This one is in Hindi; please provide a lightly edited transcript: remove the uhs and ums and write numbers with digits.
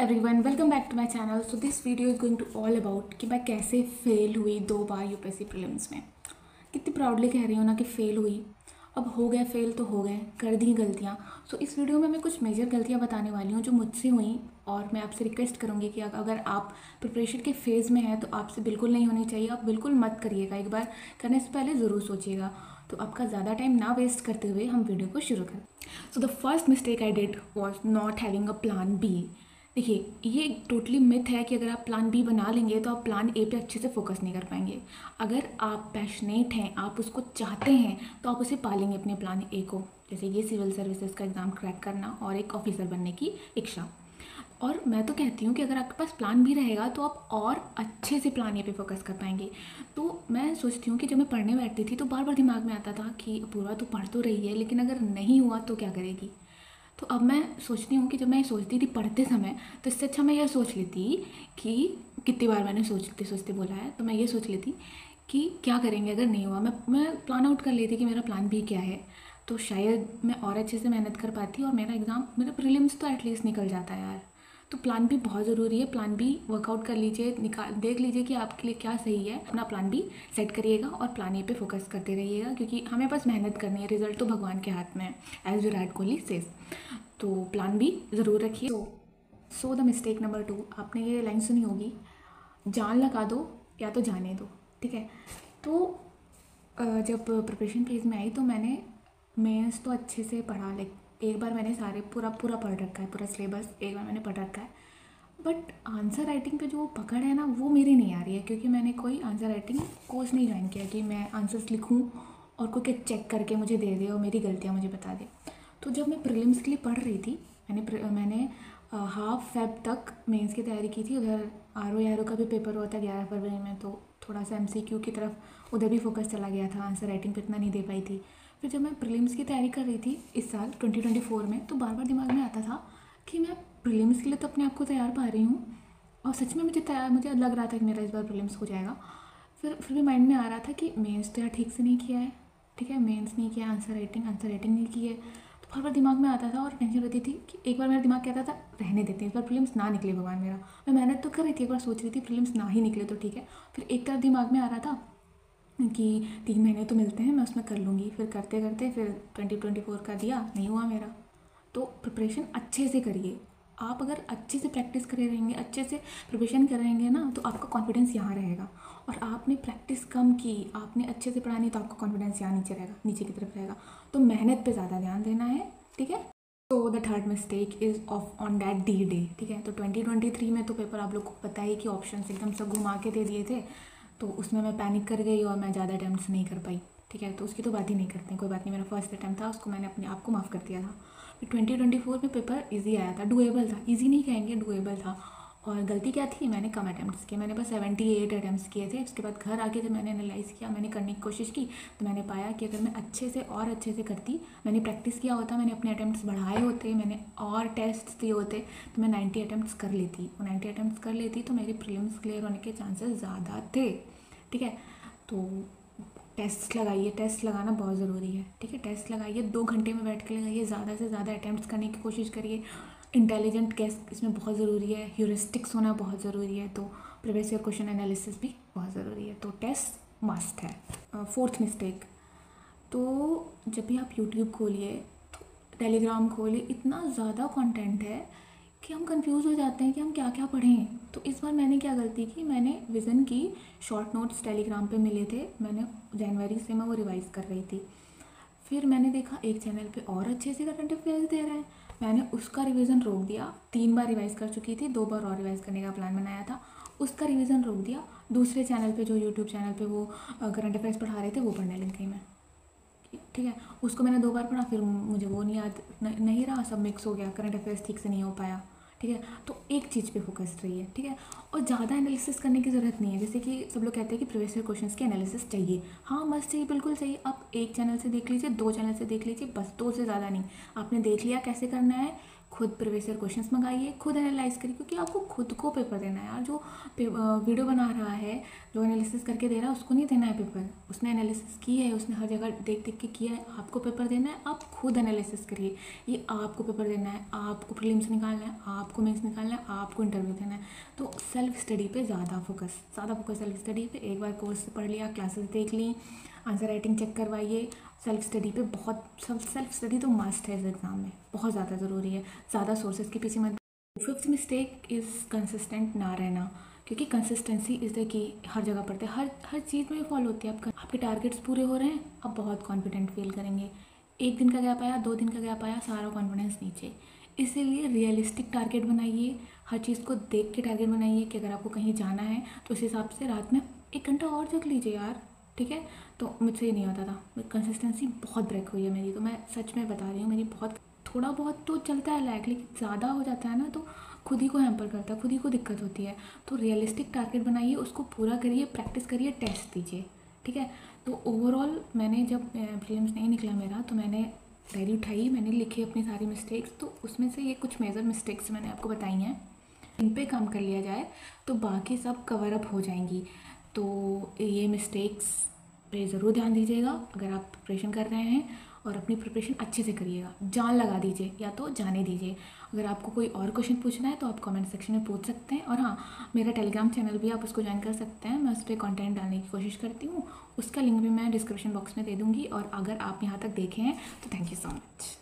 Everyone, welcome back to my channel. So this video is going to all about कि मैं कैसे फेल हुई 2 बार यूपीएससी प्रीलिम्स में। कितनी प्राउडली कह रही हूँ ना कि फ़ेल हुई। अब हो गए फेल तो हो गए, कर दी गलतियाँ। सो इस वीडियो में मैं कुछ मेजर गलतियाँ बताने वाली हूँ जो मुझसे हुई, और मैं आपसे रिक्वेस्ट करूँगी कि अगर आप प्रिपरेशन के फेज़ में हैं तो आपसे बिल्कुल नहीं होनी चाहिए। आप बिल्कुल मत करिएगा, एक बार करने से पहले ज़रूर सोचिएगा। तो आपका ज़्यादा टाइम ना वेस्ट करते हुए हम वीडियो को शुरू करें। So the first mistake I did was not having a plan B. देखिए, ये टोटली मिथ है कि अगर आप प्लान बी बना लेंगे तो आप प्लान ए पे अच्छे से फोकस नहीं कर पाएंगे। अगर आप पैशनेट हैं, आप उसको चाहते हैं, तो आप उसे पालेंगे अपने प्लान ए को। जैसे ये सिविल सर्विसेज का एग्ज़ाम क्रैक करना और एक ऑफिसर बनने की इच्छा। और मैं तो कहती हूँ कि अगर आपके पास प्लान भी रहेगा तो आप और अच्छे से प्लान ए पे फोकस कर पाएंगे। तो मैं सोचती हूँ कि जब मैं पढ़ने बैठती थी तो बार बार दिमाग में आता था कि पूरा तो पढ़ तो रही है, लेकिन अगर नहीं हुआ तो क्या करेगी। तो अब मैं सोचती हूँ कि जब मैं सोचती थी पढ़ते समय, तो इससे अच्छा मैं यह सोच लेती कि कितनी बार मैंने सोचते सोचते बोला है, तो मैं ये सोच लेती कि क्या करेंगे अगर नहीं हुआ। मैं प्लान आउट कर लेती कि मेरा प्लान भी क्या है, तो शायद मैं और अच्छे से मेहनत कर पाती और मेरा प्रीलिम्स तो एटलीस्ट निकल जाता है यार। तो प्लान बी बहुत ज़रूरी है। प्लान बी वर्कआउट कर लीजिए, देख लीजिए कि आपके लिए क्या सही है। अपना प्लान बी सेट करिएगा और प्लान ए पे फोकस करते रहिएगा, क्योंकि हमें बस मेहनत करनी है, रिजल्ट तो भगवान के हाथ में है, एज विराट कोहली सेज। तो प्लान बी ज़रूर रखिए। सो द मिस्टेक नंबर 2, आपने ये लाइन सुनी होगी, जान लगा दो या तो जाने दो। ठीक है। तो जब प्रिपरेशन फेज़ में आई तो मैंने मेंस तो अच्छे से पढ़ा। लाइक एक बार मैंने सारे पूरा पढ़ रखा है, पूरा सिलेबस एक बार मैंने पढ़ रखा है। बट आंसर राइटिंग पे जो पकड़ है ना, वो मेरी नहीं आ रही है, क्योंकि मैंने कोई आंसर राइटिंग कोर्स नहीं ज्वाइन किया कि मैं आंसर्स लिखूं और कोई चेक करके मुझे दे दे और मेरी गलतियाँ मुझे बता दे। तो जब मैं प्रीलिम्स के लिए पढ़ रही थी, मैंने हाफ फेब तक मेंस की तैयारी की थी। उधर आर का भी पेपर हुआ था 11 फरवरी में, तो थोड़ा सा MCQ की तरफ उधर भी फोकस चला गया था, आंसर राइटिंग पे इतना नहीं दे पाई थी। फिर जब मैं प्रीलिम्स की तैयारी कर रही थी इस साल 2024 में, तो बार बार दिमाग में आता था कि मैं प्रीलिम्स के लिए तो अपने आप को तैयार पा रही हूँ, और सच में मुझे लग रहा था कि मेरा इस बार प्रीलिम्स हो जाएगा। फिर भी माइंड में आ रहा था कि मेंस तो यार ठीक से नहीं किया है। ठीक है, मेंस नहीं किया, आंसर राइटिंग नहीं की है। तो बार बार दिमाग में आता था और टेंशन रहती थी कि एक बार मेरा दिमाग कहता था रहने देते हैं, इस बार प्रीलिम्स ना निकले भगवान मेरा। मैं मेहनत तो कर रही थी, एक बार सोच रही थी प्रीलिम्स ना ही निकले तो ठीक है। फिर एक तरफ दिमाग में आ रहा था कि 3 महीने तो मिलते हैं, मैं उसमें कर लूँगी। फिर करते करते फिर 2024 का दिया, नहीं हुआ मेरा। तो प्रिपरेशन अच्छे से करिए। आप अगर अच्छे से प्रैक्टिस करे रहेंगे, अच्छे से प्रिपरेशन कर रहेंगे ना, तो आपका कॉन्फिडेंस यहाँ रहेगा। और आपने प्रैक्टिस कम की, आपने अच्छे से पढ़ा नहीं, तो आपका कॉन्फिडेंस यहाँ नीचे रहेगा, नीचे की तरफ रहेगा। तो मेहनत पे ज़्यादा ध्यान देना है। ठीक है। तो the third mistake is of on that D-Day। ठीक है। तो 2023 में तो पेपर आप लोग को पता ही कि ऑप्शंस एकदम सब घुमा के दे दिए थे, तो उसमें मैं पैनिक कर गई और मैं ज़्यादा अटैम्प्ट्स नहीं कर पाई। ठीक है। तो उसकी तो बात ही नहीं करते, कोई बात नहीं, मेरा फर्स्ट अटैम्प्ट था, उसको मैंने अपने आप को माफ़ कर दिया था। 2024 में पेपर इजी आया था, डुएबल था, इजी नहीं कहेंगे, डुएबल था। और गलती क्या थी, मैंने कम अटैम्प्ट्स किए, मैंने बस 78 अटैम्प्ट्स किए थे। उसके बाद घर आके जब मैंने एनालाइज़ किया, मैंने करने की कोशिश की, तो मैंने पाया कि अगर मैं अच्छे से और अच्छे से करती, मैंने प्रैक्टिस किया होता, मैंने अपने अटैम्प्ट्स बढ़ाए होते, मैंने और टेस्ट दिए होते, तो मैं 90 अटैम्प्ट्स कर लेती। 90 अटैम्प्ट्स कर लेती तो मेरे प्रीलिम्स क्लियर होने के चांसेस ज़्यादा थे। ठीक है। तो टेस्ट लगाइए, टेस्ट लगाना बहुत ज़रूरी है। ठीक है। टेस्ट लगाइए, 2 घंटे में बैठ के लगाइए, ज़्यादा से ज़्यादा अटैम्प्ट्स करने की कोशिश करिए। इंटेलिजेंट गेस इसमें बहुत ज़रूरी है, ह्यूरिस्टिक्स होना बहुत ज़रूरी है, तो प्रीवियस ईयर क्वेश्चन एनालिसिस भी बहुत ज़रूरी है। तो टेस्ट मस्ट है। फोर्थ मिस्टेक, तो जब भी आप यूट्यूब खोलिए, तो टेलीग्राम खोलिए, इतना ज़्यादा कंटेंट है कि हम कंफ्यूज हो जाते हैं कि हम क्या क्या पढ़ें। तो इस बार मैंने क्या गलती की, मैंने विज़न की शॉर्ट नोट्स टेलीग्राम पे मिले थे, मैंने जनवरी से मैं वो रिवाइज़ कर रही थी। फिर मैंने देखा एक चैनल पे और अच्छे से करंट अफेयर्स दे रहे हैं, मैंने उसका रिवीजन रोक दिया। 3 बार रिवाइज़ कर चुकी थी, 2 बार और रिवाइज़ करने का प्लान बनाया था, उसका रिवीजन रोक दिया। दूसरे चैनल पे, जो यूट्यूब चैनल पे वो करंट अफेयर्स पढ़ा रहे थे, वो पढ़ने लग गई मैं। ठीक है। उसको मैंने 2 बार पढ़ा, फिर मुझे वो नहीं याद नहीं रहा, सब मिक्स हो गया, करंट अफेयर्स ठीक से नहीं हो पाया। ठीक है। तो एक चीज़ पे फोकस रहिए। ठीक है। और ज़्यादा एनालिसिस करने की ज़रूरत नहीं है। जैसे कि सब लोग कहते हैं कि प्रीवियस ईयर क्वेश्चंस की एनालिसिस चाहिए, हाँ मस्त चाहिए, बिल्कुल चाहिए। आप एक चैनल से देख लीजिए, 2 चैनल से देख लीजिए, बस 2 से ज़्यादा नहीं। आपने देख लिया कैसे करना है, खुद प्रीवियस ईयर क्वेश्चंस मंगाइए, खुद एनालाइज करिए, क्योंकि आपको खुद को पेपर देना है यार। जो वीडियो बना रहा है, जो एनालिसिस करके दे रहा है, उसको नहीं देना है पेपर। उसने एनालिसिस की है, उसने हर जगह देख देख के किया है, आपको पेपर देना है। आप खुद एनालिसिस करिए, ये आपको पेपर देना है, आपको प्रीलिम्स निकालना है, आपको मेंस निकालना है, आपको इंटरव्यू देना है। तो सेल्फ स्टडी पे ज़्यादा फोकस सेल्फ स्टडी पे। एक बार कोर्स पढ़ लिया, क्लासेस देख ली, आंसर राइटिंग चेक करवाइए। सेल्फ स्टडी पे बहुत, सेल्फ स्टडी तो मस्ट है इस एग्ज़ाम में, बहुत ज़्यादा ज़रूरी है। ज़्यादा सोर्सेज के पीछे मत। फिफ्थ मिस्टेक इज़ कंसिस्टेंट ना रहना, क्योंकि कंसिस्टेंसी इज़ द की। हर जगह पढ़ते, हर चीज़ में फॉलो होती है। आपके टारगेट्स पूरे हो रहे हैं, आप बहुत कॉन्फिडेंट फील करेंगे। एक दिन का गैप आया, 2 दिन का गैप आया, सारा कॉन्फिडेंस नीचे। इसीलिए रियलिस्टिक टारगेट बनाइए, हर चीज़ को देख के टारगेट बनाइए कि अगर आपको कहीं जाना है तो उस हिसाब से रात में 1 घंटा और जग लीजिए यार, ठीक है। तो मुझसे ये नहीं होता था, कंसिस्टेंसी बहुत ब्रेक हुई है मेरी, तो मैं सच में बता रही हूँ, मेरी बहुत, थोड़ा बहुत तो चलता है लाइक, लेकिन ज़्यादा हो जाता है ना तो खुद ही को हैम्पर करता है, खुद ही को दिक्कत होती है। तो रियलिस्टिक टारगेट बनाइए, उसको पूरा करिए, प्रैक्टिस करिए, टेस्ट दीजिए, ठीक है। तो ओवरऑल मैंने जब प्रीलिम्स नहीं निकला मेरा, तो मैंने डायरी उठाई, मैंने लिखी अपनी सारी मिस्टेक्स। तो उसमें से ये कुछ मेजर मिस्टेक्स मैंने आपको बताई हैं, इन पे काम कर लिया जाए तो बाकी सब कवर अप हो जाएंगी। तो ये मिस्टेक्स पे ज़रूर ध्यान दीजिएगा अगर आप प्रिपरेशन कर रहे हैं, और अपनी प्रिपरेशन अच्छे से करिएगा, जान लगा दीजिए या तो जाने दीजिए। अगर आपको कोई और क्वेश्चन पूछना है तो आप कमेंट सेक्शन में पूछ सकते हैं। और हाँ, मेरा टेलीग्राम चैनल भी आप उसको ज्वाइन कर सकते हैं, मैं उस पर कंटेंट डालने की कोशिश करती हूँ। उसका लिंक भी मैं डिस्क्रिप्शन बॉक्स में दे दूँगी। और अगर आप यहाँ तक देखे हैं तो थैंक यू सो मच।